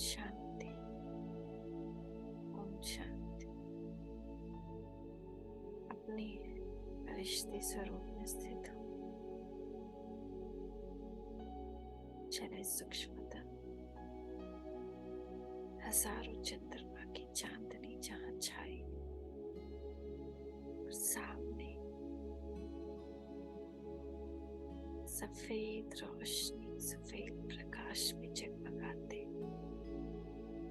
शांति, ओम शांति। अपने फरिश्ते स्वरूप में स्थित हो। चले सूक्ष्मतम हजारों चंद्रमा की चांदनी जहां छाई और सामने सफेद रोशनी, सफेद प्रकाश में जगमगाते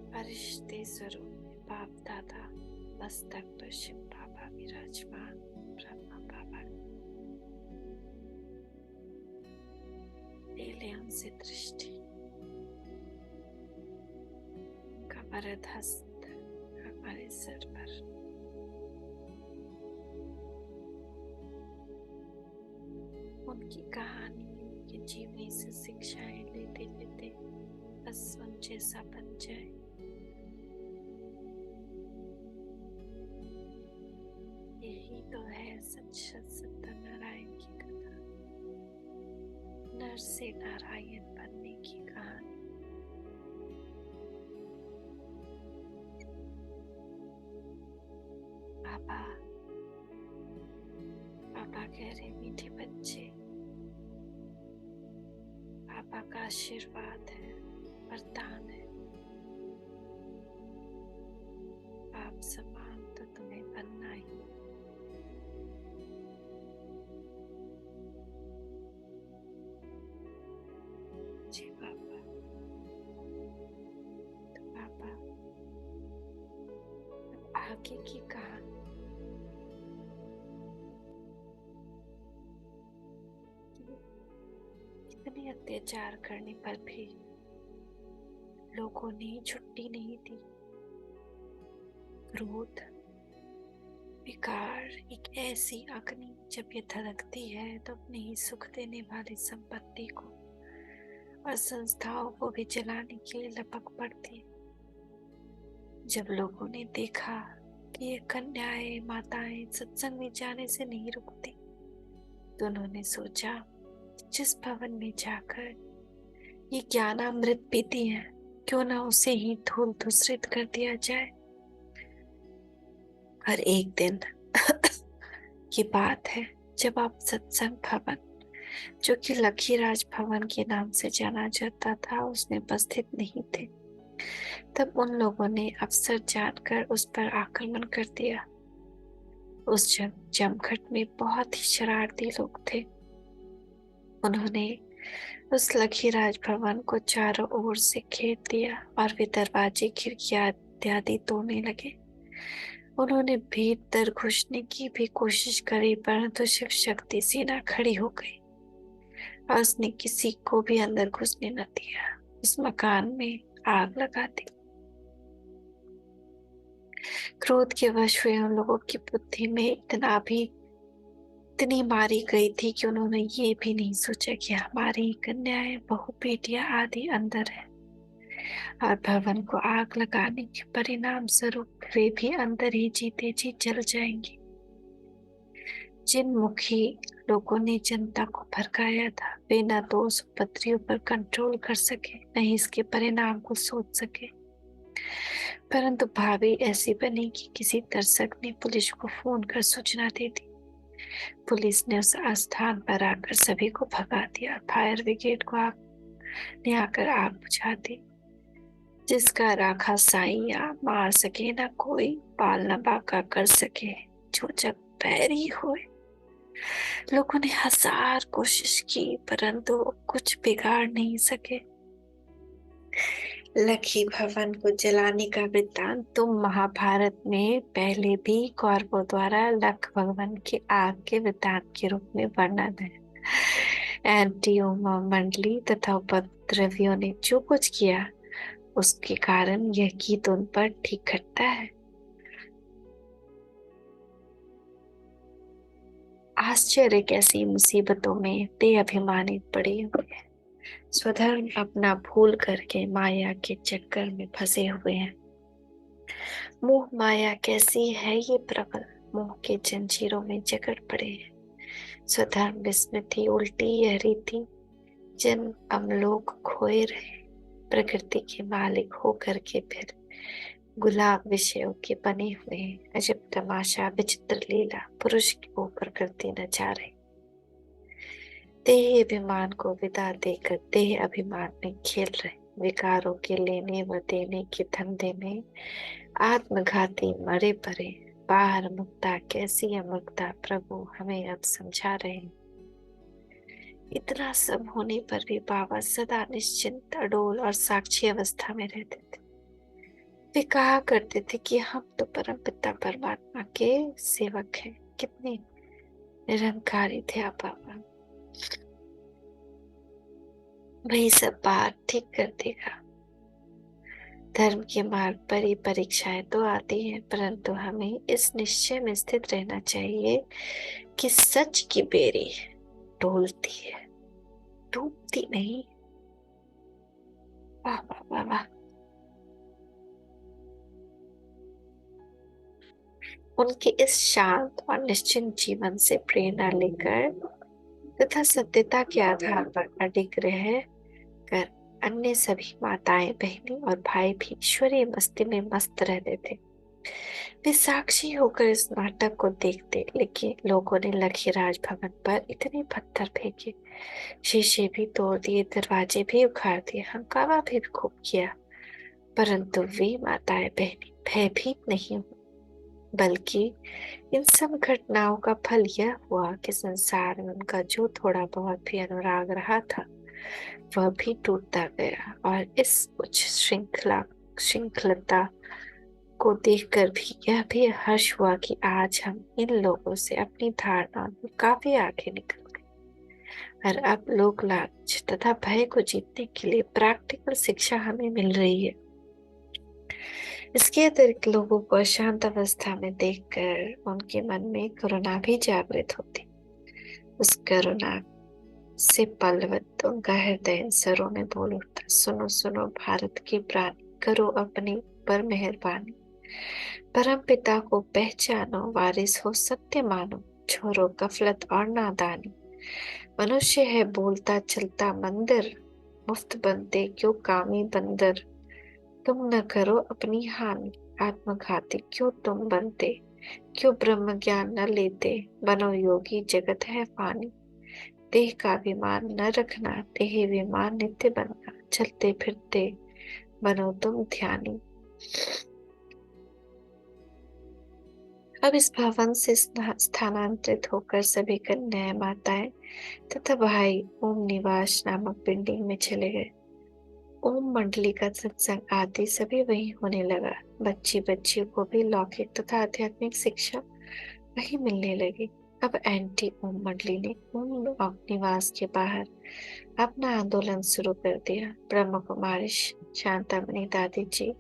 फरिश्ते स्वरूप में बाप दादा मस्तक पर शिव बाबा विराजमान, ब्रह्मा बाबा ले उनसे दृष्टि। उनका वरद हस्त हमारे सर पर। उनकी कहानी, उनकी जीवनी से शिक्षाएं लेते लेते बस उन जैसा बन जाए। यही तो है सच्चा सत्यनारायण की कथा, नर से नारायण बनने की कहानी। बाबा बाबा कह रहे मीठे बच्चे, बाबा का आशीर्वाद है, वरदान है। आप समान तो तुम्हें बनना ही। जी बाबा। तो बाबा अब आगे की कहानी। इतने अत्याचार करने पर भी लोगों ने छुट्टी नहीं दी। क्रोध, विकार एक ऐसी अग्नि जब ये धधकती है तो अपने ही सुख देने वाली संपत्ति को और संस्थाओं को भी जलाने के लिए लपक पड़ती। जब लोगों ने देखा कि ये कन्याएं, माताएं सत्संग में जाने से नहीं रुकती, तो उन्होंने सोचा जिस भवन में जाकर ये ज्ञानामृत पीती है, क्यों ना उसे ही धूल धूसरित कर दिया जाए। और एक दिन की बात है जब आप सत्संग भवन, जो कि लखीराज भवन के नाम से जाना जाता था, उसमें उपस्थित नहीं थे। तब उन लोगों ने अवसर जानकर उस पर आक्रमण कर दिया। उस जमघट में बहुत ही शरारती लोग थे। उन्होंने उस लखीराज भवन को चारों ओर से घेर दिया और वे दरवाजे, खिड़कियां इत्यादि तोड़ने लगे। उन्होंने भीतर घुसने की भी कोशिश करी, परंतु शिव शक्ति सेना खड़ी हो गई और उसने किसी को भी अंदर घुसने न दिया। उस मकान में आग लगा दी। क्रोध के वश हुए उन लोगों की बुद्धि में इतनी मारी गई थी कि उन्होंने ये भी नहीं सोचा कि हमारी कन्याएं, बहु बेटियां आदि अंदर है और भवन को आग लगाने के परिणाम स्वरूप वे भी अंदर ही जीते जी जल जाएंगी। जिन मुखी लोगों ने जनता को भड़काया था, वे न तो उस उपद्रवियों पर कंट्रोल कर सके, न ही इसके परिणाम को सोच सके। परंतु भावी ऐसी बनी कि किसी दर्शक ने पुलिस को फोन कर सूचना दे दी। पुलिस ने उस स्थान पर आकर सभी को भगा दिया। फायर ब्रिगेड को ने आकर आग बुझा दी। जिसका राखा साइया मार सके न कोई, पाल न बाका कर सके जो जग पैरी होए। लोगों ने 1000 कोशिश की, परंतु कुछ बिगाड़ नहीं सके। लखी भवन को जलाने का वृत्तांत तो महाभारत में पहले भी कौरवों द्वारा लख भवन की आग के वृत्तांत के रूप में वर्णन है। एंटियोमा मंडली तथा उपद्रवियों ने जो कुछ किया, उसके कारण यह गीत उन पर ठीक खटता है। आश्चर्य कैसी मुसीबतों में ते अभिमानी पड़े हुए हैं, स्वधर्म अपना भूल करके माया के चक्कर में फंसे हुए हैं। मोह माया कैसी है ये प्रबल, मोह के जंजीरों में जकड़ पड़े हैं। स्वधर्म विस्मृति उल्टी यह रीति, जन अमलोक खोए रहे। प्रकृति के मालिक होकर के फिर गुलाम विषयों के बने हुए हैं। अजब तमाशा, विचित्र लीला पुरुष के ऊपर करती नचा रही। देह अभिमान को विदा देकर देह अभिमान में खेल रहे, विकारों के लेने व देने के धंधे में आत्मघाती मरे पड़े। बाहर मुक्ता कैसी अमुक्ता प्रभु हमें अब समझा रहे हैं। इतना सब होने पर भी बाबा सदा निश्चिंत, अडोल और साक्षी अवस्था में रहते थे। वे कहा करते थे कि हम तो परम पिता परमात्मा के सेवक हैं। कितने निरंकारी थे आप बाबा। वही सब बात ठीक कर देगा। धर्म के मार्ग पर ये परीक्षाएं तो आती हैं, परंतु हमें इस निश्चय में स्थित रहना चाहिए कि सच की बेरी डोलती है, डूबती नहीं। वाह वाह वाह वाह। उनके इस शांत और निश्चिंत जीवन से प्रेरणा लेकर तथा सत्यता के आधार पर अडिग रह कर अन्य सभी माताएं, बहनें और भाई भी ईश्वरीय मस्ती में मस्त रहते थे। वे साक्षी होकर इस नाटक को देखते, लेकिन लोगों ने लखीराज भवन पर इतने पत्थर फेंके, शीशे भी तोड़ दिए, दरवाजे भी उखाड़ दिए, हंगामा भी खूब किया, परंतु वे माताएं बहनें भयभीत नहीं हुई। बल्कि इन सब घटनाओं का फल यह हुआ कि संसार में उनका जो थोड़ा बहुत भी अनुराग रहा था वह भी टूटता गया, और इस उच्च श्रृंखलता को देखकर भी यह भी हर्ष हुआ कि आज हम इन लोगों से अपनी धारणाओं में काफी आगे निकल गए, और अब लोक लालच तथा भय को जीतने के लिए प्रैक्टिकल शिक्षा हमें मिल रही है। इसके अतिरिक्त लोगों को अशांत अवस्था में देखकर उनके मन में करुणा भी जागृत होती। उस करुणा से पलवत उनका हृदय सरों में बोल उठता, सुनो सुनो भारत की प्राणी, करो अपने ऊपर मेहरबानी, परम पिता को पहचानो, वारिस हो सत्य मानो, छोड़ो गफलत और नादानी। मनुष्य है बोलता चलता मंदिर, मुफ्त बनते क्यों कामी बंदर। तुम न करो अपनी हानि, आत्मघाती क्यों तुम बनते, क्यों ब्रह्म ज्ञान न लेते, बनो योगी जगत है फानी। देह का अभिमान न रखना, देह विमान नित्य बनना, चलते फिरते बनो तुम ध्यानी। अब इस भवन से स्थानांतरित होकर सभी कन्याएं, माताएं तथा भाई ओम निवास नामक बिल्डिंग में चले गए। ओम मंडली का सत्संग आदि सभी वही होने लगा। बच्चियों को भी लौकिक तथा आध्यात्मिक शिक्षा वही मिलने लगी। अब एंटी ओम मंडली ने ओम निवास के बाहर अपना आंदोलन शुरू कर दिया। ब्रह्म कुमारी शांतामणि दादी जी,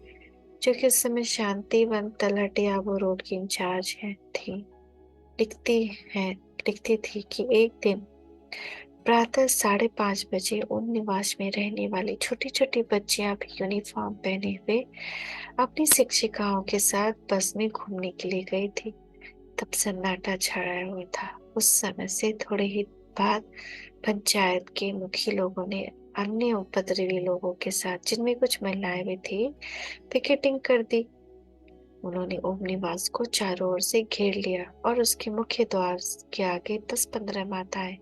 जो कि उस समय शांतिवन तलहटी रोड की इंचार्ज थी, लिखती थी कि एक दिन प्रातः 5:30 बजे उन निवास में रहने वाली छोटी छोटी बच्चियां भी यूनिफॉर्म पहने हुए अपनी शिक्षिकाओं के साथ बस में घूमने के लिए गई थी। तब सन्नाटा छाया हुआ था। उस समय से थोड़े ही बाद पंचायत के मुखी लोगों ने अन्य उपद्रवी लोगों के साथ, जिनमें कुछ महिलाएं भी थी, पिकेटिंग कर दी। उन्होंने ओम निवास को चारों ओर से घेर लिया और उसके मुख्य द्वार के आगे 10-15 माताएं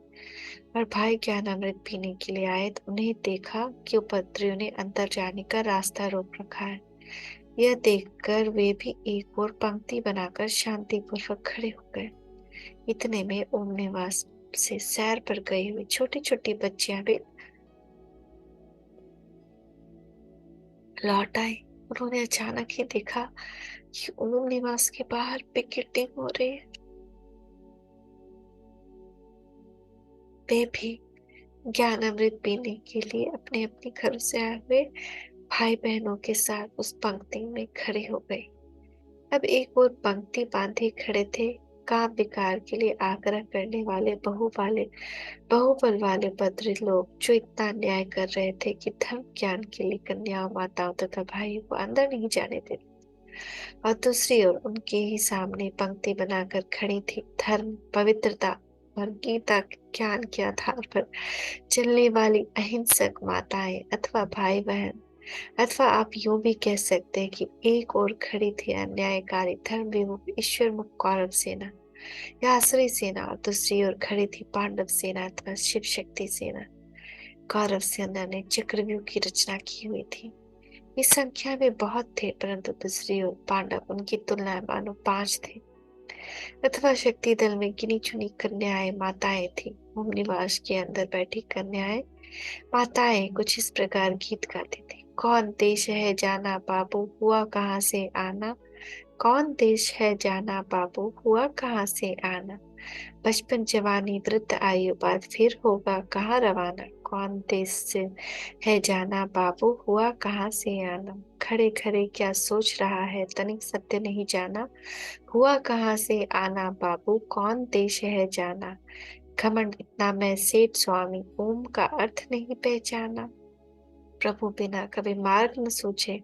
और भाई ज्ञानामृत पीने के लिए आए तो उन्हें देखा कि उपद्रवियों ने अंदर जाने का रास्ता रोक रखा है। यह देखकर वे भी एक और पंक्ति बनाकर शांतिपूर्वक खड़े हो गए। इतने में ओम निवास से सैर पर गई हुई छोटी छोटी बच्चियां भी लौट आई। उन्होंने अचानक ही देखा कि ओम निवास के बाहर पिकेटिंग हो रही है। वे भी ज्ञानामृत पीने के लिए अपने अपने घरों से आए हुए भाई बहनों के साथ उस पंक्ति में खड़े हो गए। अब एक और पंक्ति बांधे खड़े थे काम विकार के लिए आग्रह करने वाले बहुबल वाले बद्री लोग, जो इतना अन्याय कर रहे थे कि धर्म ज्ञान के लिए कन्याओं, माताओं तथा भाइयों को अंदर नहीं जाने देते। और दूसरी ओर उनके ही सामने पंक्ति बनाकर खड़ी थी धर्म, पवित्रता और गीता ज्ञान के आधार पर चलने वाली अहिंसक माताएं अथवा भाई बहन, अथवा आप यूं भी कह सकते हैं कि एक ओर खड़ी थी अन्यायकारी धर्म विमुख ईश्वर मुख कौरव सेना या आसुरी सेना, और दूसरी ओर खड़ी थी पांडव सेना अथवा शिव शक्ति सेना। कौरव सेना ने चक्रव्यूह की रचना की हुई थी। इस संख्या में बहुत थे, परंतु दूसरी ओर पांडव उनकी तुलना में मानो 5 थे। अथवा शक्ति दल में गिनी चुनी कन्याएं माताएं थी। निवास के अंदर बैठी कन्याएं माताएं कुछ इस प्रकार गीत गाती थी। कौन देश है जाना बाबू, हुआ कहाँ से आना। कौन देश है जाना बाबू, हुआ कहाँ से आना। बचपन जवानी वृद्ध आयु बाद फिर होगा कहाँ रवाना। कौन देश से है जाना बाबू, हुआ कहाँ से आना। खड़े खड़े क्या सोच रहा है, तनिक सत्य नहीं जाना। हुआ कहाँ से आना बाबू, कौन देश है जाना। घमंड इतना मैं सेठ स्वामी, ओम का अर्थ नहीं पहचाना। प्रभु बिना कभी मार्ग न सूझे,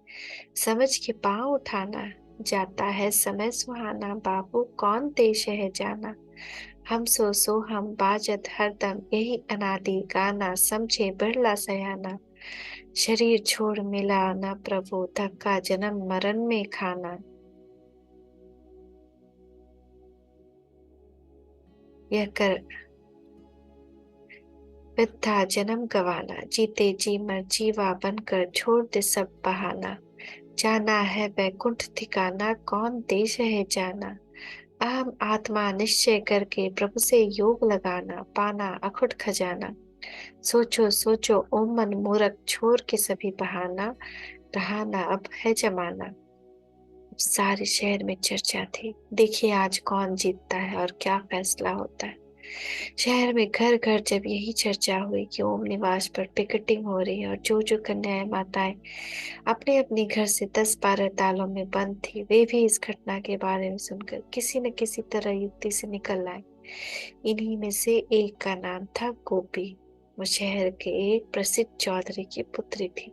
समझ के पाँव उठाना। जाता है समय सुहाना बाबू, कौन देश है जाना। हम सो हम बाजत हरदम, यही अनादि गाना। समझे बिरला सयाना, शरीर छोड़ मिला न प्रभु, धक्का जन्म मरण में खाना। यह कर वृद्धा जन्म गवाना, जीते जी मर जीवा बनकर, छोड़ दे सब बहाना। जाना है वैकुंठ ठिकाना, कौन देश है जाना। अहम आत्मा निश्चय करके, प्रभु से योग लगाना। पाना अखुट खजाना, सोचो सोचो ओ मन मूरख, छोड़ के सभी बहाना। रहा ना अब है जमाना। सारे शहर में चर्चा थी, देखिए आज कौन जीतता है और क्या फैसला होता है। शहर में घर घर जब यही चर्चा हुई कि ओम निवास पर पिकेटिंग हो रही है, और जो जो कन्याएं माताएं अपने अपने घर से 10-12 तालों में बंद थी, वे भी इस घटना के बारे में सुनकर किसी न किसी तरह युक्ति से निकल आए। इन्हीं में से एक का नाम था गोपी। वो शहर के एक प्रसिद्ध चौधरी की पुत्री थी।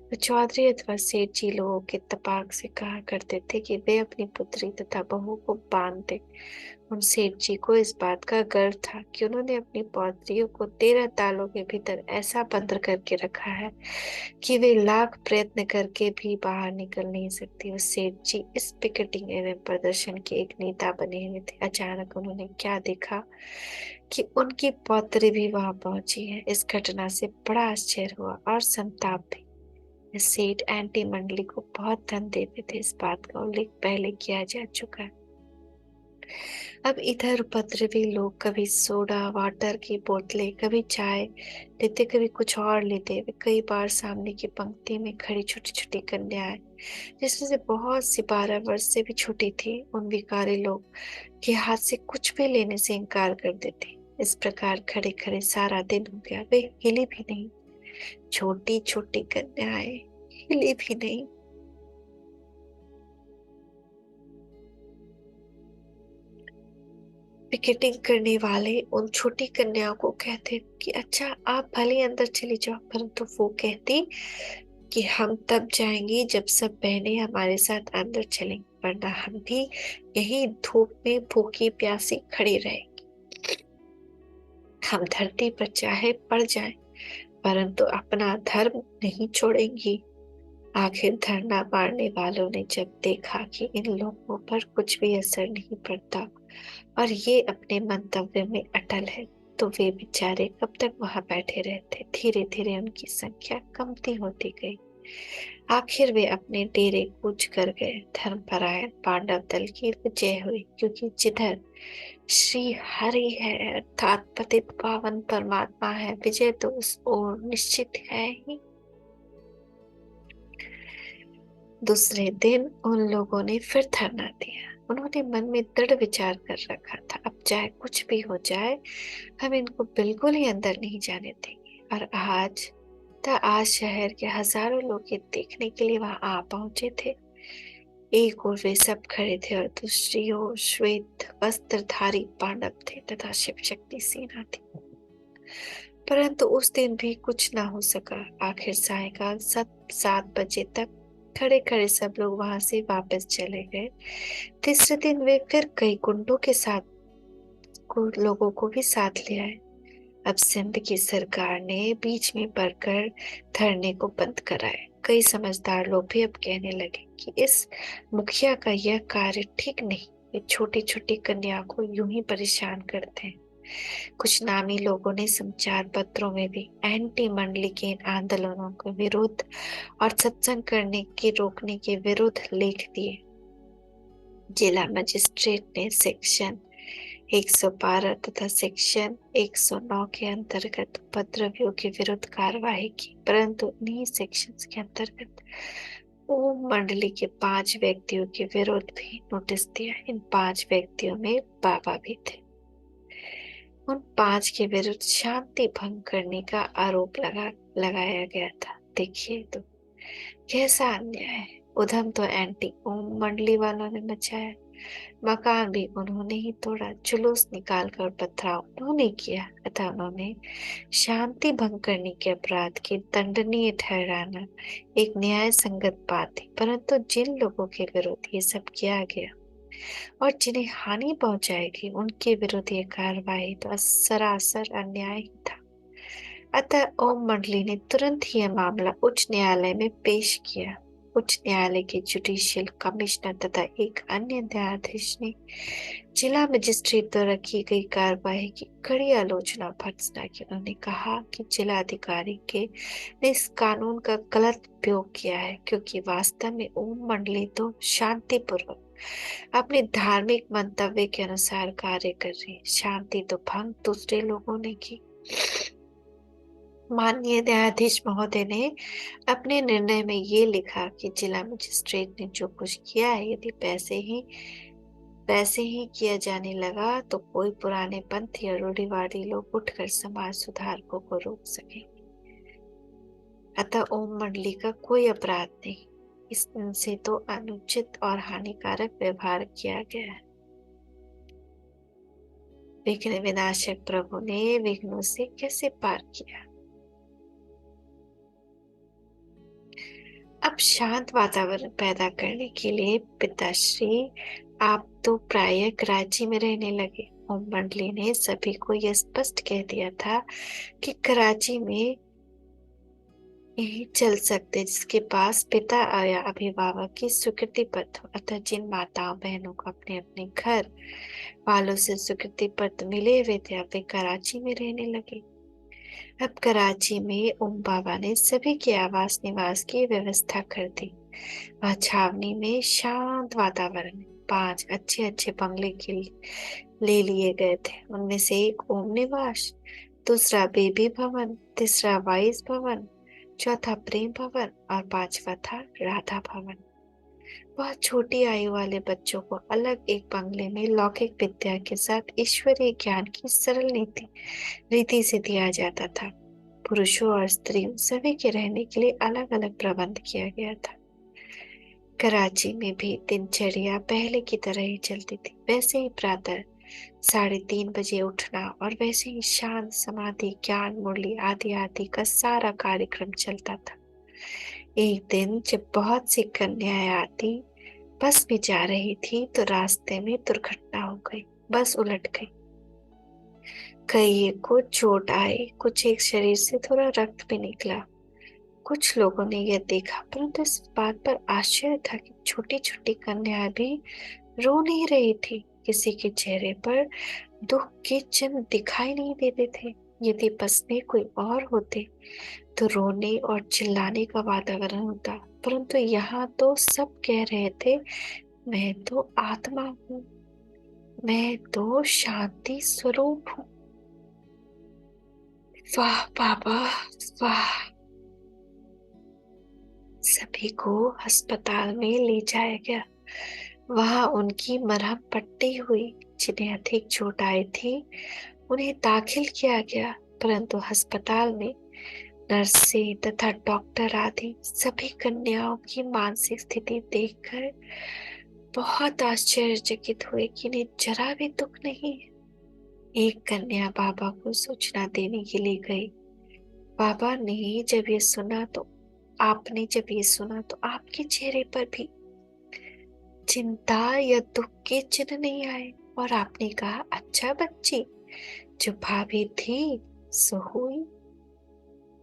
तो चौधरी अथवा सेठ जी लोगों के तपाक से कहा करते थे कि वे अपनी पुत्री तथा बहू को बांध दे। उन सेठ जी को इस बात का गर्व था कि उन्होंने अपनी पौत्रियों को 13 तालों के भीतर ऐसा बंद करके रखा है कि वे लाख प्रयत्न करके भी बाहर निकल नहीं सकती। और सेठ जी इस पिकेटिंग एवं प्रदर्शन के एक नेता बने हुए थे। अचानक उन्होंने क्या देखा कि उनकी पौत्री भी वहां पहुंची है। इस घटना से बड़ा आश्चर्य हुआ और संताप भी। सेठ एंटी मंडली को बहुत धन देते थे, इस बात का उल्लेख पहले किया जा चुका है। अब इधर उपद्रवी लोग कभी सोडा वाटर की बोतलें, कभी चाय लेते, कभी कुछ और लेते। वे कई बार सामने की पंक्ति में खड़ी छोटी छोटी कन्याएं, जिसमें से बहुत सी 12 वर्ष से भी छोटी थी, उन भिखारी लोग के हाथ से कुछ भी लेने से इनकार कर देते। इस प्रकार खड़े खड़े सारा दिन हो गया, वे हिली भी नहीं। छोटी छोटी कन्याएं हिली भी नहीं। पिकेटिंग करने वाले उन छोटी कन्याओं को कहते कि अच्छा आप भले अंदर चली जाओ, परंतु वो कहती कि हम तब जाएंगी जब सब बहनें हमारे साथ अंदर चलेंगी, वरना हम भी यही धूप में भूखी प्यासी खड़ी रहेंगी। हम धरती पर चाहे पड़ जाएं, परंतु अपना धर्म नहीं छोड़ेंगी। आखिर धरना मारने वालों ने जब देखा कि इन लोगों पर कुछ भी असर नहीं पड़ता और ये अपने मंतव्य में अटल है, तो वे बेचारे कब तक वहां बैठे रहते। धीरे धीरे उनकी संख्या कमती होती गई। आखिर वे अपने डेरे कूच कर गए। धर्मपरायण पांडव दल की विजय हुई, क्योंकि जिधर श्री हरि है अर्थात पतित पावन परमात्मा है, विजय तो उस ओर निश्चित है ही। दूसरे दिन उन लोगों ने फिर धरना दिया। उन्होंने मन में दृढ़ विचार कर रखा था, अब चाहे कुछ भी हो जाए, हम इनको बिल्कुल ही अंदर नहीं जाने देंगे। और आज शहर के हजारों लोग ये देखने के लिए वहां आ पहुंचे थे। एक ओर वे सब खड़े थे और दूसरी ओर श्वेत वस्त्रधारी पांडव थे तथा शिव शक्ति सेना थी। परंतु उस दिन भी कुछ ना हो सका। आखिर सायकाल 7 बजे तक खड़े खड़े सब लोग वहां से वापस चले गए। तीसरे दिन वे फिर कई गुंडों के साथ लोगों को भी साथ ले आए। अब सिंध की सरकार ने बीच में पड़कर धरने को बंद कराए। कई समझदार लोग भी अब कहने लगे कि इस मुखिया का यह कार्य ठीक नहीं। वे छोटी छोटी कन्या को यूं ही परेशान करते हैं। कुछ नामी लोगों ने समाचार पत्रों में भी एंटी मंडली के इन आंदोलनों के विरुद्ध और सत्संग करने के रोकने के विरुद्ध लेख दिए। जिला मजिस्ट्रेट ने सेक्शन 112 तथा सेक्शन 109 के अंतर्गत उपद्रवियों के विरुद्ध कार्यवाही की, परंतु इन्हीं सेक्शंस के अंतर्गत ओम मंडली के 5 व्यक्तियों के विरुद्ध भी नोटिस दिया। इन 5 व्यक्तियों में बाबा भी थे। उन 5 के विरुद्ध शांति भंग करने का आरोप लगाया गया था। देखिए तो कैसा अन्याय है। उधम तो एंटी ओम मंडली वालों ने मचाया, मकान भी उन्होंने ही तोड़ा, जुलूस निकालकर पथराव उन्होंने किया तथा उन्होंने शांति भंग करने के अपराध की दंडनीय ठहराना एक न्याय संगत बात थी। परंतु जिन लोगों के विरुद्ध ये सब किया गया और जिन्हें हानि पहुंचाएगी, उनके विरुद्ध ये कार्रवाई तो सरासर अन्याय ही था। अतः ओम मंडली ने तुरंत ही यह मामला उच्च न्यायालय में पेश किया। उच्च न्यायालय के जुडिशियल कमिश्नर तथा एक अन्य न्यायाधीश ने जिला मजिस्ट्रेट द्वारा की गई कार्रवाई की कड़ी आलोचना भर्त्सना की। उन्होंने कहा कि जिला अधिकारी ने इस कानून का गलत उपयोग किया है, क्योंकि वास्तव में ओम मंडली तो शांतिपूर्वक अपने धार्मिक मंतव्य के अनुसार कार्य कर रही है। शांति तो भंग दूसरे लोगों ने की। माननीय न्यायाधीश महोदय ने अपने निर्णय में ये लिखा कि जिला मजिस्ट्रेट ने जो कुछ किया है, यदि पैसे ही किया जाने लगा तो कोई पुराने पंथी या रूढ़िवादी लोग उठकर समाज सुधारकों को रोक सकेंगे। अतः ओम मंडली का कोई अपराध नहीं, इससे तो अनुचित और हानिकारक व्यवहार किया गया है। विघ्न विनाशक प्रभु ने विघ्नों से कैसे पार किया। अब शांत वातावरण पैदा करने के लिए पिताश्री आप तो प्रायः कराची में रहने लगे। ओम मंडली ने सभी को यह स्पष्ट कह दिया था कि कराची में यही चल सकते जिसके पास पिता या अभिभावक की स्वीकृति पत्र हो। अतः जिन माताओं बहनों को अपने अपने घर वालों से स्वीकृति पत्र मिले हुए थे, अब वे कराची में रहने लगे। अब कराची में ओम बाबा ने सभी के आवास निवास की व्यवस्था कर दी। वह छावनी में शांत वातावरण में 5 अच्छे अच्छे बंगले के ले लिए गए थे। उनमें से एक ओम निवास, दूसरा बेबी भवन, तीसरा वाइस भवन, चौथा प्रेम भवन और 5वां था राधा भवन। वह छोटी आयु वाले बच्चों को अलग एक बंगले में लौकिक विद्या के साथ ईश्वरीय ज्ञान की सरल रीति से दिया जाता था। पुरुषों और स्त्रियों सभी के रहने के लिए अलग अलग प्रबंध किया गया था। कराची में भी दिनचर्या पहले की तरह ही चलती थी। वैसे ही प्रातः 3:30 बजे उठना और वैसे ही शांत समाधि, ज्ञान मुरली आदि आदि का सारा कार्यक्रम चलता था। एक दिन जब बहुत सी कन्याएं आती बस में जा रही थी तो रास्ते में दुर्घटना हो गई। बस उलट गई। कई को चोट आई, कुछ एक शरीर से थोड़ा रक्त भी निकला। कुछ लोगों ने यह देखा, परंतु इस बात पर आश्चर्य था कि छोटी छोटी कन्याएं भी रो नहीं रही थी। किसी के चेहरे पर दुख के चिन्ह दिखाई नहीं देते थे। यदि बस में कोई और होते तो रोने और चिल्लाने का वातावरण होता, परंतु यहाँ तो सब कह रहे थे, मैं तो आत्मा हूँ, मैं तो शांति स्वरूप हूँ। वाह बाबा वाह। सभी को अस्पताल में ले जाया गया। वहां उनकी मरहम पट्टी हुई। जिन्हें अधिक चोट आई थी उन्हें दाखिल किया गया, परंतु अस्पताल में नर्सें तथा डॉक्टर आदि सभी कन्याओं की मानसिक स्थिति देखकर बहुत आश्चर्यचकित हुए कि इन्हें जरा भी दुख नहीं है। एक कन्या बाबा को सूचना देने के लिए गई। बाबा ने जब ये सुना तो आपके चेहरे पर भी चिंता या दुख के चिन्ह नहीं आए और आपने कहा, अच्छा बच्ची, जो भाभी थी सो हुई।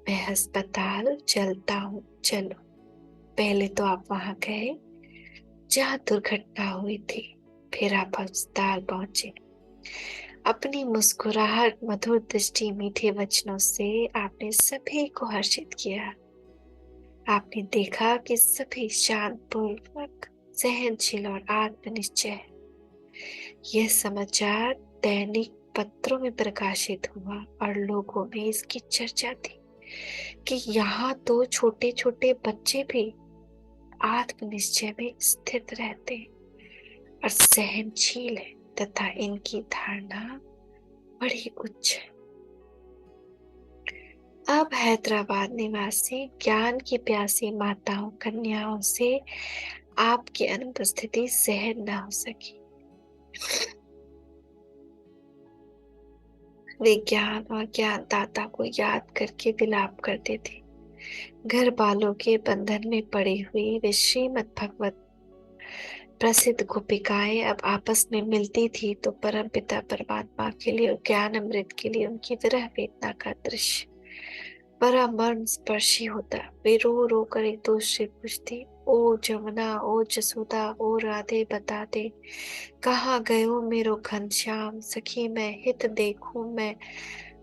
मैं अस्पताल चलता हूँ, चलो। पहले तो आप वहां गए जहां दुर्घटना हुई थी, फिर आप अस्पताल पहुंचे। अपनी मुस्कुराहट, मधुर दृष्टि, मीठे वचनों से आपने सभी को हर्षित किया। आपने देखा कि सभी शांतपूर्वक, सहनशील और आत्मनिश्चय है। यह समाचार दैनिक पत्रों में प्रकाशित हुआ और लोगों में इसकी चर्चा थी कि यहाँ तो छोटे छोटे बच्चे भी आत्मनिश्चय में स्थित रहते और सहनशील है तथा इनकी धारणा बड़ी उच्च है। अब हैदराबाद निवासी ज्ञान की प्यासी माताओं, कन्याओं से आपकी अनुपस्थिति सहन न हो सकी। वे ज्ञान और ज्ञानदाता को याद करके विलाप करते थे। घर वालों के बंधन में पड़ी हुई वे श्रीमद् भगवत प्रसिद्ध गोपिकाएं अब आपस में मिलती थी तो परम पिता परमात्मा के लिए और ज्ञान अमृत के लिए उनकी विरह वेदना का दृश्य बड़ा मर्म स्पर्शी होता। वे रो रो कर एक दूसरे पूछती, ओ जमुना, ओ जसोदा, ओ राधे बता दे, कहाँ गयो मेरो घनश्याम, सखी मैं हित देखूं, मैं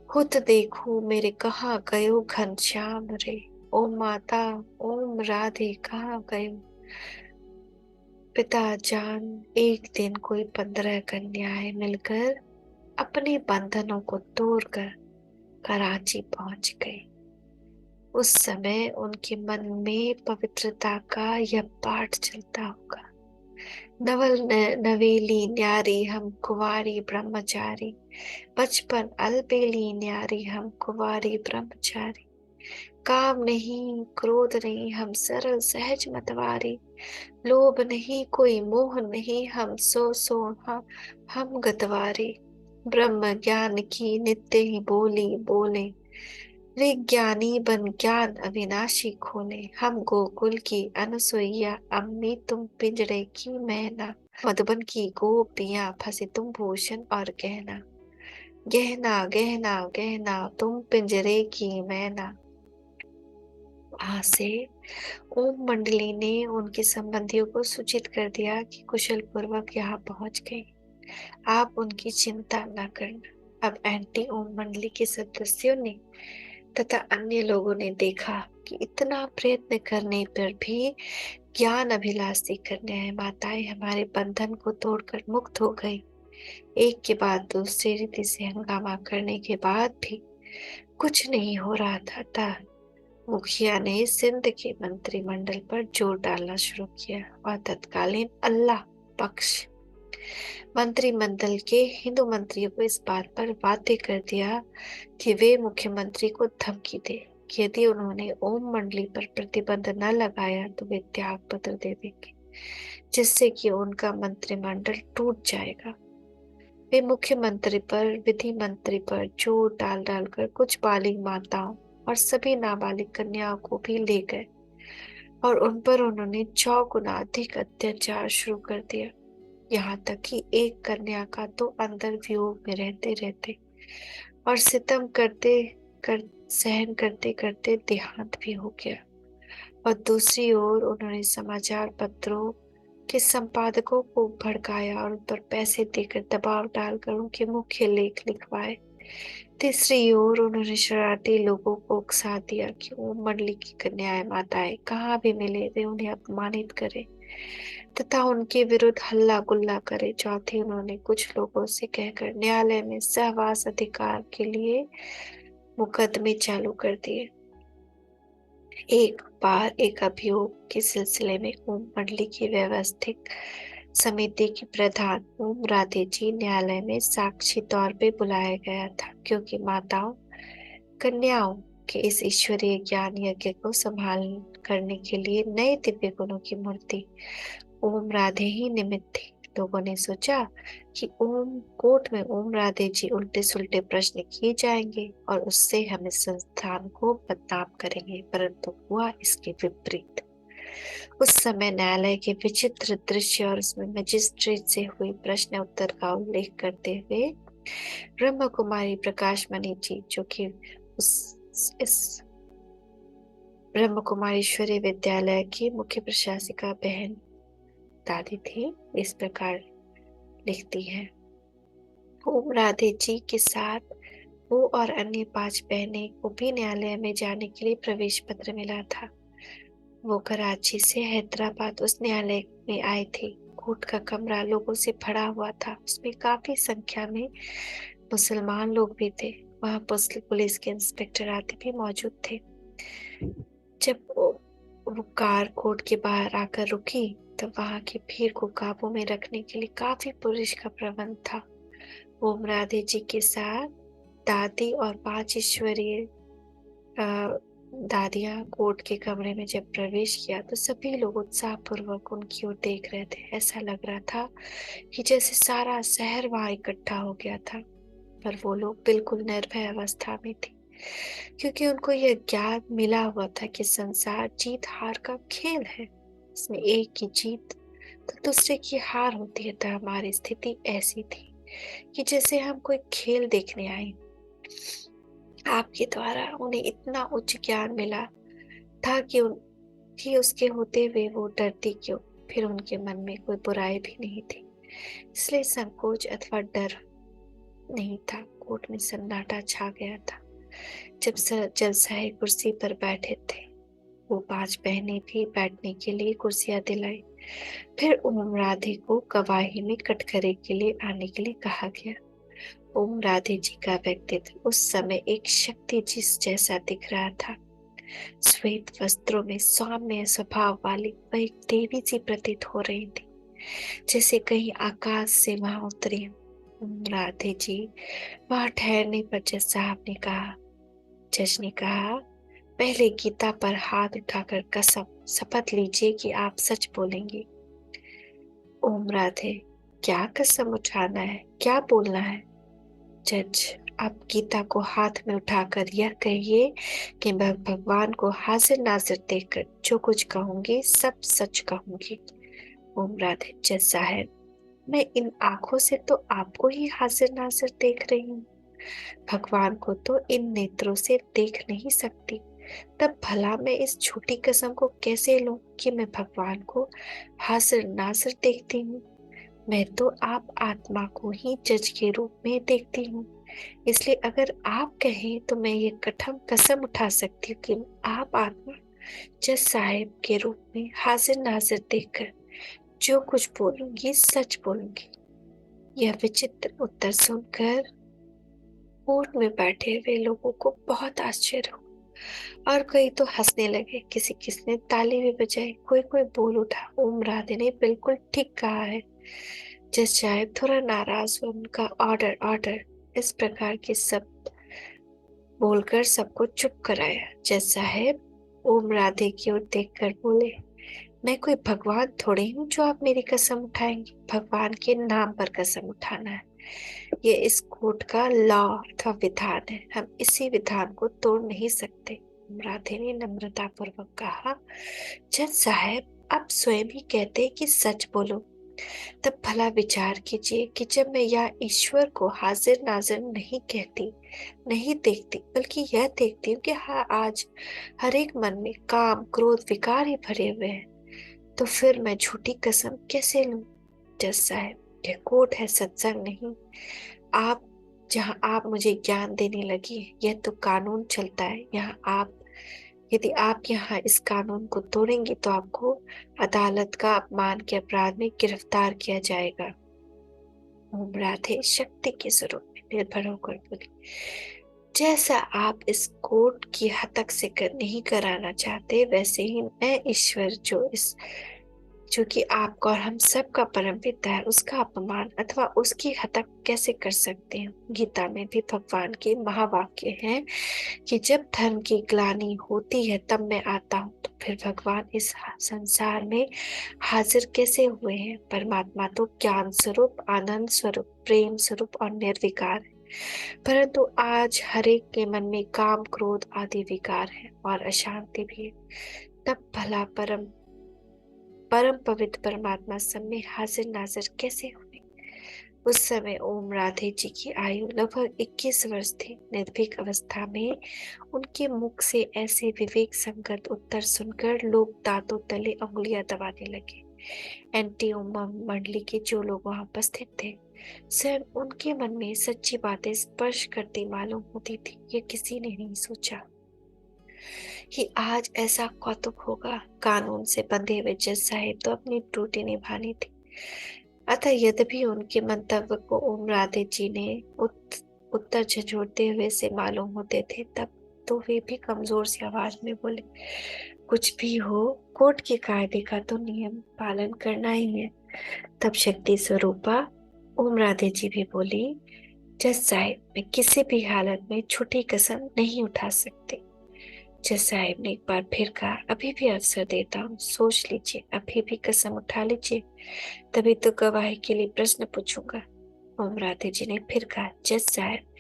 हुत देखूं, मेरे कहाँ गयो घनश्याम रे, ओ माता, ओम राधे कहाँ गयो। पिता जान एक दिन कोई 15 कन्याएं मिलकर अपने बंधनों को तोड़कर कराची पहुंच गई। उस समय उनके मन में पवित्रता का यह पाठ चलता होगा, नवेली न्यारी हम कुंवारी ब्रह्मचारी, बचपन अलबेली न्यारी हम कुंवारी ब्रह्मचारी, काम नहीं क्रोध नहीं हम सरल सहज मतवारी, लोभ नहीं कोई मोह नहीं हम सो हम गतवारी, ब्रह्म ज्ञान की नित्य ही बोली बोले, वे ज्ञानी बन ज्ञान अविनाशी खोले, हम गोकुल की अनसुईया अम्मी तुम पिंजड़े की मैना, मधुबन की गोपियां फंसे तुम भूषण और गहना, गहना गहना गहना तुम पिंजरे की मैना। वहां से ओम मंडली ने उनके संबंधियों को सूचित कर दिया कि कुशल पूर्वक यहाँ पहुंच गई, आप उनकी चिंता न करना। अब एंटी ओम मंडली के सदस्यों ने तथा अन्य लोगों ने देखा कि इतना प्रयत्न करने पर भी ज्ञान अभिलाषी कन्याएं माताएं हमारे बंधन को तोड़कर मुक्त हो गई। एक के बाद दूसरी रीति से हंगामा करने के बाद भी कुछ नहीं हो रहा था। मुखिया ने सिंध के मंत्रिमंडल पर जोर डालना शुरू किया और तत्कालीन अल्लाह पक्ष मंत्रिमंडल के हिंदू मंत्रियों को इस बात पर बाध्य कर दिया कि वे मुख्यमंत्री को धमकी दे कि यदि उन्होंने ओम मंडली पर प्रतिबंध न लगाया तो वे त्याग पत्र दे देंगे, जिससे कि उनका मंत्रिमंडल टूट जाएगा। वे मुख्यमंत्री पर, विधि मंत्री पर जोर डाल डालकर कुछ बालिग माताओं और सभी नाबालिग कन्याओं को भी ले गए और उन पर उन्होंने 100 गुना अधिक अत्याचार शुरू कर दिया। यहाँ तक कि एक कन्या का तो अंदर वियोग में रहते रहते और सितम सहन करते करते देहांत भी हो गया। और दूसरी ओर उन्होंने समाचार पत्रों के संपादकों को भड़काया और उन पर पैसे देकर दबाव डालकर उनके मुख्य लेख लिखवाए। तीसरी ओर उन्होंने शरारती लोगों को उकसा दिया कि ओम मंडली की कन्याएं माताएं कहाँ भी मिले वे उन्हें अपमानित करे तथा उनके विरुद्ध हल्ला गुल्ला करे। चौथी, उन्होंने कुछ लोगों से कहकर न्यायालय में सहवास अधिकार के लिए मुकदमे चालू कर दिए। एक बार एक अभियोग के सिलसिले में ओम मंडली की व्यवस्थित समिति की प्रधान ओम राधे जी न्यायालय में साक्षी तौर पे बुलाया गया था, क्योंकि माताओं कन्याओं के इस ईश्वरीय ज्ञान यज्ञ को संभाल करने के लिए नए दिव्य गुणों की मूर्ति ओम राधे ही निमित्त थी। लोगों ने सोचा कि ओम कोर्ट में ओम राधे जी उल्टे सुल्टे प्रश्न किए जाएंगे और उससे हम इस संस्थान को बदनाम करेंगे, परंतु हुआ इसके विपरीत। उस समय न्यायालय के विचित्र दृश्य और उसमें मजिस्ट्रेट से हुई प्रश्न उत्तर का उल्लेख करते हुए ब्रह्म कुमारी प्रकाशमणि जी, जो कि इस ब्रह्म कुमारीश्वरी विद्यालय की मुख्य प्रशासिका बहन दादी थी। इस प्रकार लिखती है। ओम राधे जी के साथ वो और अन्य 5 बहनें को भी न्यायालय में जाने के लिए प्रवेश पत्र मिला था। वो कराची से हैदराबाद उस न्यायालय में आए थे। कोर्ट का कमरा लोगों से भरा हुआ था। उसमें काफी संख्या में मुसलमान लोग भी थे। वहाँ पुलिस के इंस्पेक्टर आदि भी मौजूद थे। जब वो कार कोर्ट के बाहर आकर रुकी तब वहाँ की भीड़ को काबू में रखने के लिए काफी पुलिस का प्रबंध था। ओम राधे जी के साथ दादी और 5 ईश्वरीय दादियां कोर्ट के कमरे में जब प्रवेश किया तो सभी लोग उत्साहपूर्वक उनकी ओर देख रहे थे। ऐसा लग रहा था कि जैसे सारा शहर वहां इकट्ठा हो गया था। पर वो लोग बिल्कुल निर्भय अवस्था में थे, क्योंकि उनको यह ज्ञान मिला हुआ था कि संसार जीत हार का खेल है। इसमें एक की जीत तो दूसरे की हार होती है। तो हमारी स्थिति ऐसी थी कि जैसे हम कोई खेल देखने आए। आपके द्वारा उन्हें इतना उच्च ज्ञान मिला था कि उसके होते हुए वो डरती क्यों। फिर उनके मन में कोई बुराई भी नहीं थी, इसलिए संकोच अथवा डर नहीं था। कोर्ट में सन्नाटा छा गया था। जब जज साहब कुर्सी पर बैठे थे, वो 5 बहनें भी बैठने के लिए कुर्सियां दिलाई। फिर ओम राधे को गवाही में कटघरे के लिए आने के लिए कहा गया। ओम राधे जी का व्यक्तित्व उस समय एक शक्ति जिस जैसा दिख रहा था। श्वेत वस्त्रों में सौम्य स्वभाव वाली वह एक देवी सी प्रतीत हो रही थी, जैसे कहीं आकाश से वहां उतरी। राधे जी वहां ठहरने पर जज ने कहा, पहले गीता पर हाथ उठाकर कसम शपथ लीजिए कि आप सच बोलेंगे। ओम राधे, क्या कसम उठाना है, क्या बोलना है? जज, आप गीता को हाथ में उठाकर यह कहिए कि मैं भगवान को हाजिर नाजिर देखकर जो कुछ कहूंगी सब सच कहूंगी। ओम राधे, जज साहब, मैं इन आंखों से तो आपको ही हाजिर नाजिर देख रही हूँ। भगवान को तो इन नेत्रों से देख नहीं सकती। तब भला मैं इस झूठी कसम को कैसे लूं कि मैं भगवान को हाजिर नाजिर देखती हूँ। मैं तो आप आत्मा को ही जज के रूप में देखती हूँ। इसलिए अगर आप कहें तो मैं ये कठम कसम उठा सकती हूँ कि आप आत्मा जज साहिब के रूप में हाजिर नाजिर देखकर जो कुछ बोलूंगी सच बोलूंगी। यह विचित्र उत्तर सुनकर कोर्ट में बैठे हुए लोगों को बहुत आश्चर्य हुआ और कई तो हंसने लगे। किसी किसी ने ताली भी बजाई। कोई कोई बोल उठा, ओम राधे ने बिल्कुल ठीक कहा है। जज साहब थोड़ा नाराज हुए। उनका ऑर्डर ऑर्डर इस प्रकार के सब बोलकर सबको चुप कराया। जज साहब ओम राधे की ओर देखकर बोले, मैं कोई भगवान थोड़ी हूँ जो आप मेरी कसम उठाएंगे। भगवान के नाम पर कसम उठाना है, ये इस कोर्ट का लॉ अथवा विधान है। हम इसी विधान को तोड़ नहीं सकते। ओम राधे ने नम्रता पूर्वक कहा, जज साहब आप स्वयं ही कहते हैं कि सच बोलो। तब भला विचार कीजिए कि जब मैं या ईश्वर को हाजिर नाजिर नहीं कहती, नहीं देखती, बल्कि यह देखती हूँ कि हाँ आज हर एक मन में काम क्रोध विकार ही भरे हुए हैं, तो फिर मैं झूठी कसम कैसे लूं? जज साहब, यह कोर्ट है, सत्संग नहीं। आप जहाँ आप मुझे ज्ञान देने लगी, यह तो कानून चलता है यहाँ। आप यदि आप यहाँ इस कानून को तोड़ेंगे तो आपको अदालत का अपमान के अपराध में गिरफ्तार किया जाएगा। ओम राधे शक्ति के स्वरूप में निर्भर होकर बोली, जैसा आप इस कोर्ट की हतक से नहीं कराना चाहते, वैसे ही मैं ईश्वर जो कि आपका और हम सब का परम पिता है, उसका अपमान अथवा उसकी हतक कैसे कर सकते हैं। गीता में भी भगवान के महावाक्य हैं कि जब धर्म की ग्लानि होती है तब मैं आता हूँ। तो फिर भगवान इस संसार में हाजिर कैसे हुए हैं? परमात्मा तो ज्ञान स्वरूप, आनंद स्वरूप, प्रेम स्वरूप और निर्विकार है, परंतु आज हरेक के मन में काम क्रोध आदि विकार है और अशांति भी है। तब भला परम पवित्र परमात्मा सब में हाजिर नाजिर कैसे हुए? उस समय ओम राधे जी की आयु लगभग 21 वर्ष थी। निर्भीक अवस्था में उनके मुख से ऐसे विवेक संगत उत्तर सुनकर लोग दांतों तले उंगलियां दबाने लगे। एंटी उमंग मंडली के जो लोग वहां उपस्थित थे, स्वयं उनके मन में सच्ची बातें स्पर्श करती मालूम होती थी। ये किसी ने नहीं सोचा कि आज ऐसा कौतुक होगा। कानून से बंधे हुए जज साहिब तो अपनी ड्यूटी निभानी थी। अतः यद्यपि उनके मंतव्य को ओम राधे जी ने उत्तर झंझोड़ते हुए से मालूम होते थे, तब तो वे भी कमजोर सी आवाज में बोले, कुछ भी हो, कोर्ट के कायदे का तो नियम पालन करना ही है। तब शक्ति स्वरूपा ओम राधे जी भी बोली, जज साहिब, मैं किसी भी हालत में झूठी कसम नहीं उठा सकती। जज साहिब ने एक बार फिर कहा, अभी भी अवसर देता हूँ, सोच लीजिए, अभी भी कसम उठा लीजिए, तभी तो गवाही के लिए प्रश्न पूछूंगा। ओम राधे जी ने फिर कहा, जज साहब,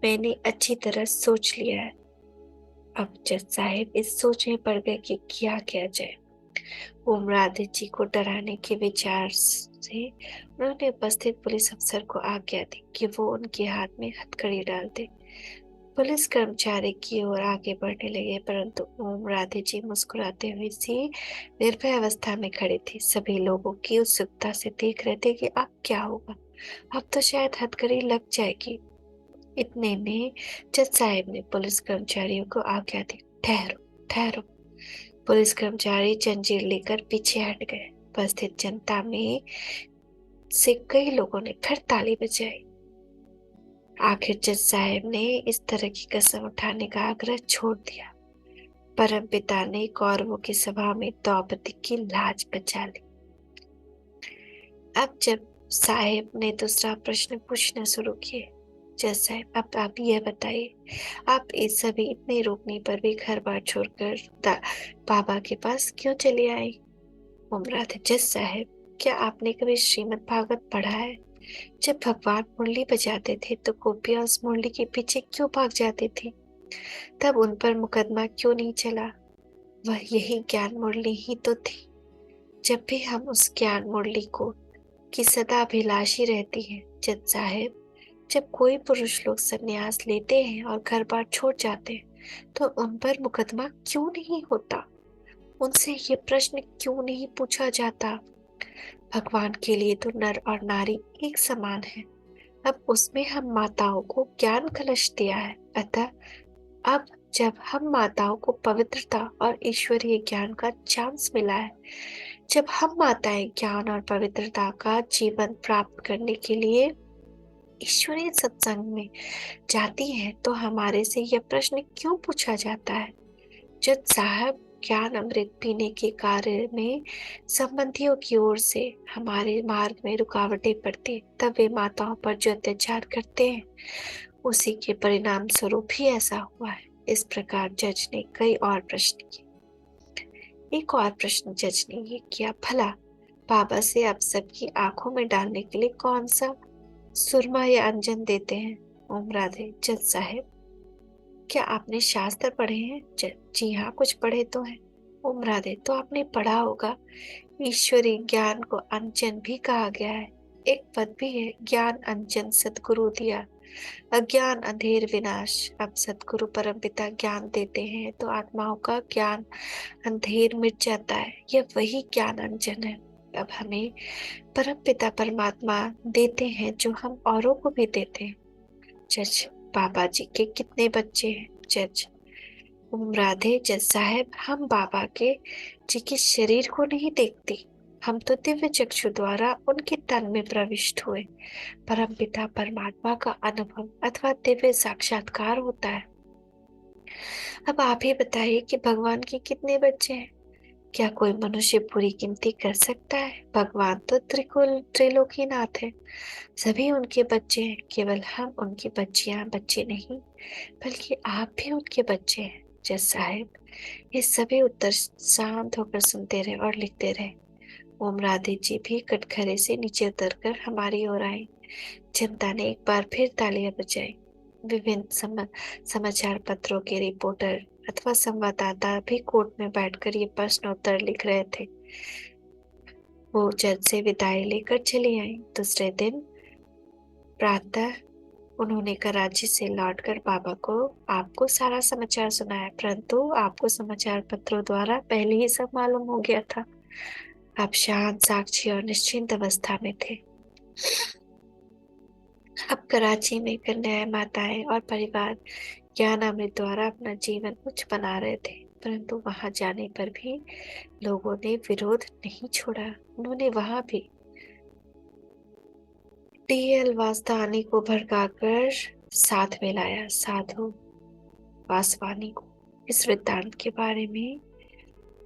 मैंने अच्छी तरह सोच लिया है। अब जज साहब इस सोच में पड़ गए कि क्या किया जाए। ओम राधे जी को डराने के विचार से उन्होंने उपस्थित पुलिस अफसर को आज्ञा दी कि वो उनके हाथ में हथकड़ी डाल दे। पुलिस कर्मचारी की ओर आगे बढ़ने लगे, परंतु ओम राधे जी मुस्कुराते हुए सी निर्भय अवस्था में खड़े थे। सभी लोगों की उत्सुकता से देख रहे थे कि अब क्या होगा। अब तो शायद हथकड़ी लग जाएगी। इतने में जज साहब ने पुलिस कर्मचारियों को आज्ञा दी, ठहरो ठहरो। पुलिस कर्मचारी जंजीर लेकर पीछे हट गए। उपस्थित जनता में से कई लोगों ने फिर ताली बजाई। आखिर जज साहब ने इस तरह की कसम उठाने का आग्रह छोड़ दिया। परम पिता ने कौरवों की सभा में द्रौपदी की लाज बचा ली। अब जब साहब ने दूसरा प्रश्न पूछना शुरू किए, जज साहब, अब आप यह बताइए, आप इस सभी इतने रोकने पर भी घर बार छोड़कर बाबा के पास क्यों चले आए? उमरा थे, जज साहब, क्या आपने कभी श्रीमद् भागवत पढ़ा है? जब भगवान मुरली बजाते थे तो गोपियां उस मुरली के पीछे क्यों भाग जाती थी? तब उन पर मुकदमा क्यों नहीं चला? वह यही ज्ञान मुरली ही तो थी। जब भी हम उस ज्ञान मुरली को की सदा अभिलाषी रहती है। जज साहेब, जब कोई पुरुष लोग संन्यास लेते हैं और घर बार छोड़ जाते हैं तो उन पर मुकदमा क्यों नहीं होता? उनसे ये प्रश्न क्यों नहीं पूछा जाता? भगवान के लिए तो नर और नारी एक समान है। अब उसमें हम माताओं को ज्ञान कलश दिया है। अतः अब जब हम माताओं को पवित्रता और ईश्वरीय ज्ञान का चांस मिला है, जब हम माताएं ज्ञान और पवित्रता का जीवन प्राप्त करने के लिए ईश्वरीय सत्संग में जाती हैं, तो हमारे से यह प्रश्न क्यों पूछा जाता है? जज साहब, ज्ञान अमृत पीने के कार्य में संबंधियों की ओर से हमारे मार्ग में रुकावटें पड़ती, तब वे माताओं पर जो अत्याचार करते हैं उसी के परिणाम स्वरूप ही ऐसा हुआ है। इस प्रकार जज ने कई और प्रश्न किए। एक और प्रश्न जज ने ये किया, भला बाबा से आप सबकी आंखों में डालने के लिए कौन सा सुरमा या अंजन देते हैं? ओम राधे, जज साहब, क्या आपने शास्त्र पढ़े हैं? जी हाँ, कुछ पढ़े तो हैं। ओम राधे, तो आपने पढ़ा होगा ईश्वरी ज्ञान को अंजन भी कहा गया है। एक पद भी है, ज्ञान अंजन सदगुरु दिया, अज्ञान अंधेर विनाश। अब सदगुरु परमपिता ज्ञान देते हैं तो आत्माओं का ज्ञान अंधेर मिट जाता है। यह वही ज्ञान अंजन है। अब हमें परमपिता परमात्मा देते हैं जो हम औरों को भी देते हैं। जज, बाबा जी के कितने बच्चे हैं? जज, ओम राधे, जज साहब, हम बाबा के जी के शरीर को नहीं देखते, हम तो दिव्य चक्षु द्वारा उनके तन में प्रविष्ट हुए परमपिता परमात्मा का अनुभव अथवा दिव्य साक्षात्कार होता है। अब आप ही बताइए कि भगवान के कितने बच्चे हैं? क्या कोई मनुष्य पूरी गिनती कर सकता है? भगवान तो त्रिकुल त्रिलोकीनाथ है, सभी उनके बच्चे हैं। केवल हम उनकी बच्चियां बच्चे नहीं, बल्कि आप भी उनके बच्चे हैं। जज साहब, ये सभी उत्तर शांत होकर सुनते रहे और लिखते रहे। ओम राधे जी भी कटघरे से नीचे उतरकर हमारी ओर आए। जनता ने एक बार फिर तालियां बजाई। विभिन्न समाचार पत्रों के रिपोर्टर अथवा संवाददाता भी कोर्ट में बैठकर ये प्रश्न उत्तर लिख रहे थे। वो जज से विदाई लेकर चली आई। दूसरे दिन प्रातः उन्होंने कराची से लौटकर बाबा को आपको सारा समाचार सुनाया, परंतु आपको समाचार पत्रों द्वारा पहले ही सब मालूम हो गया था। आप शांत, साक्षी और निश्चिंत अवस्था में थे। अब कराची में कन्याएं, माताएं और परिवार ज्ञान अमृत द्वारा अपना जीवन उच्च बना रहे थे, परंतु वहां जाने पर भी लोगों ने विरोध नहीं छोड़ा। उन्होंने वहां भी टीएल वासवानी को भड़काकर साथ में लाया। साधु वासवानी को इस वृत्तांत के बारे में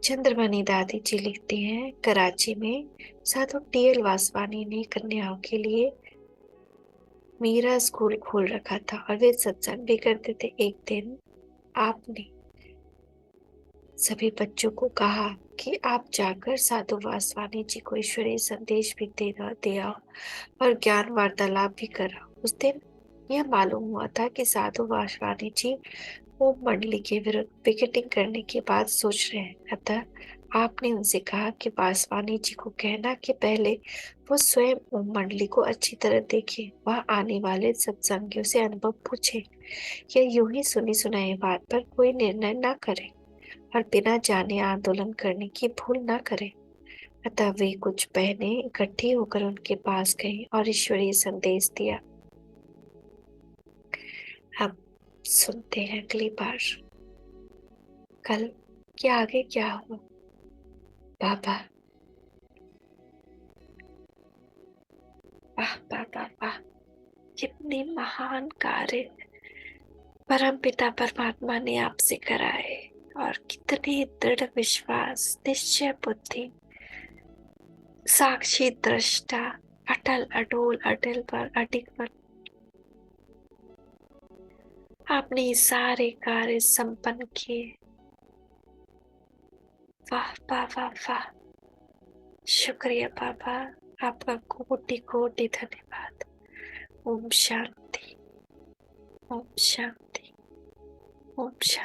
चंद्रमणि दादी जी लिखती हैं, कराची में साधु टीएल वासवानी ने कन्याओं के लिए मीरा स्कूल खोल रखा था और वे सत्संग भी करते थे। एक दिन आपने सभी बच्चों को कहा कि आप जाकर साधु वासवानी जी को ईश्वरीय संदेश भी दे आओ और ज्ञान वार्तालाप भी कराओ। उस दिन यह मालूम हुआ था कि साधु वासवानी जी ओम मंडली के विरुद्ध पिकेटिंग करने की बात सोच रहे हैं। अतः आपने उनसे कहा कि वासवानी जी को कहना कि पहले वो स्वयं ओम मंडली को अच्छी तरह देखे, वह आने वाले सत्संगियों से अनुभव पूछे, या यूं ही सुनी सुनाई बात पर कोई निर्णय न करे और बिना जाने आंदोलन करने की भूल न करे। अतः वे कुछ बहनें इकट्ठी होकर उनके पास गईं और ईश्वरीय संदेश दिया। अब सुनते हैं अगली बार कल कि आगे क्या हुआ। बाबा वाह वाह वाह वाह, कितने महान कार्य परम पिता परमात्मा ने आपसे कराए और कितने दृढ़ विश्वास, निश्चय बुद्धि, साक्षी दृष्टा, अटल अडोल अटल पर अडिग पर आपने ये सारे कार्य संपन्न किए। वाह वाह वाह वाह, शुक्रिया बाबा, आपका कोटि कोटि धन्यवाद। ओम शांति, ओम शांति, ओम शांति।